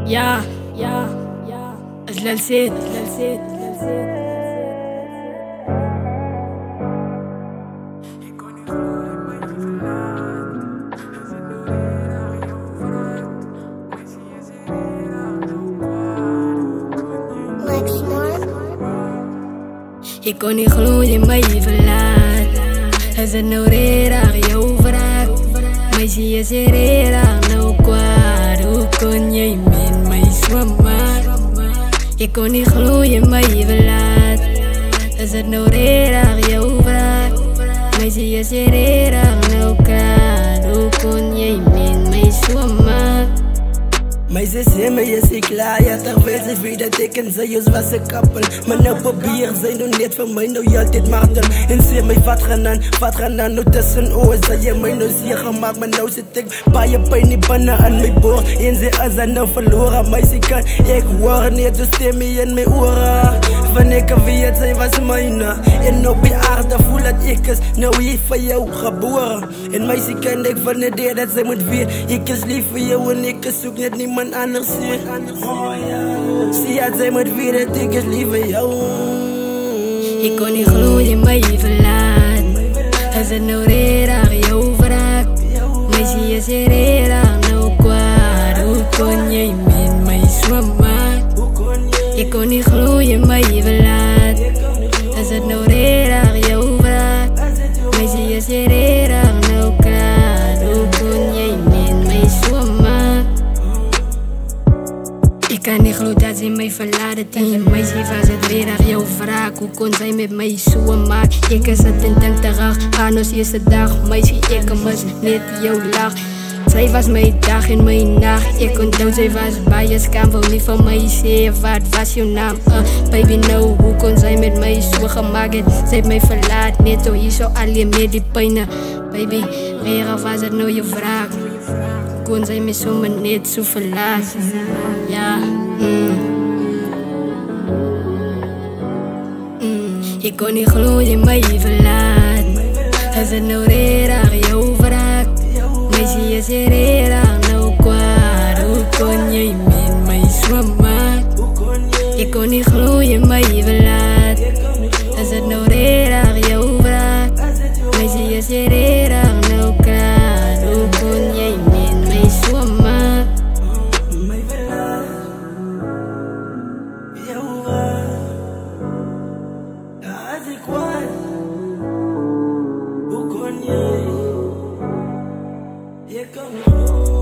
يا جلسيت يكون يخلوني ما يفلات هذا النوريرا يوفراك ما يجي يسيريرا نوكوار وكون يمين ما يسومك يكون يخلوني ما يفلات هذا النوريرا يوفراك ما يجي يسيريرا نوكوار وكون يمين ما يسومك. Maar ze zien me, je ziet klaar, ja toch weet ze wie dat ik en zij is was een kappel. Maar nou probeer zij doen net van mij, nou je altijd mag doen. En ze mij wat gaan aan, nou tussen oor. Zij je mij nou zeer gemaakt, maar nou zit ik bij je pijn niet bannen aan mijn boord. En ze als ze nou verloren, maar ze kan ik horen niet, dus stem me in mijn oren. Van ik weet, zij was mijne. En op je aarde voel dat ik is, nou hier van jou geboren. En mij ze kan ik van de deur dat zij moet weer. Ik is lief voor jou en ik zoek net niemand anders zien. Zie dat zij moet weer dat ik is lief voor jou. Ik kon niet gloeien, maar je verlaat. Als het nou reraag jou vraagt, maar zie je ze reraag nou kwaad. Hoe kon je min mij zwemmen? Ik kon niet gloeien, maar je verlaat. Als het nou reraag jou vraagt, maar zie je ze reraag nou kwaad. Hoe kon je min mij zwemmen? Ik kan niet geloven dat ze mij verlaten. Tegen mij was het weer aan jouw wraak. Hoe kon zij met mij zo maken? Ik is het in den terug. Aan ons eerste dag. Meisje, ik mis net jouw lach. Zij was mijn dag en mijn nacht. Ik onthoud, zij was bij je scam. Wil niet van mij zeggen, wat was jouw naam? Baby, no, hoe kon zij met mij zo gemaakt? Zij heeft mij verlaten. Net zo hier zo alleen met die pijnen. Baby, weer was het nou je wraak? Kon zij me zomaar net zo verlaten. Ja, Je kon niet geloven, maar je verlaat. Als het nou reraag jou vraagt, maar zie je ze reraag nou kwaad. Hoe kon je min mij zwemmen? Je kon niet geloven, maar je verlaat. Als het nou reraag jou vraagt, maar zie je ze reraag nou kwaad. Hoe kon je min mij zwemmen? Here comes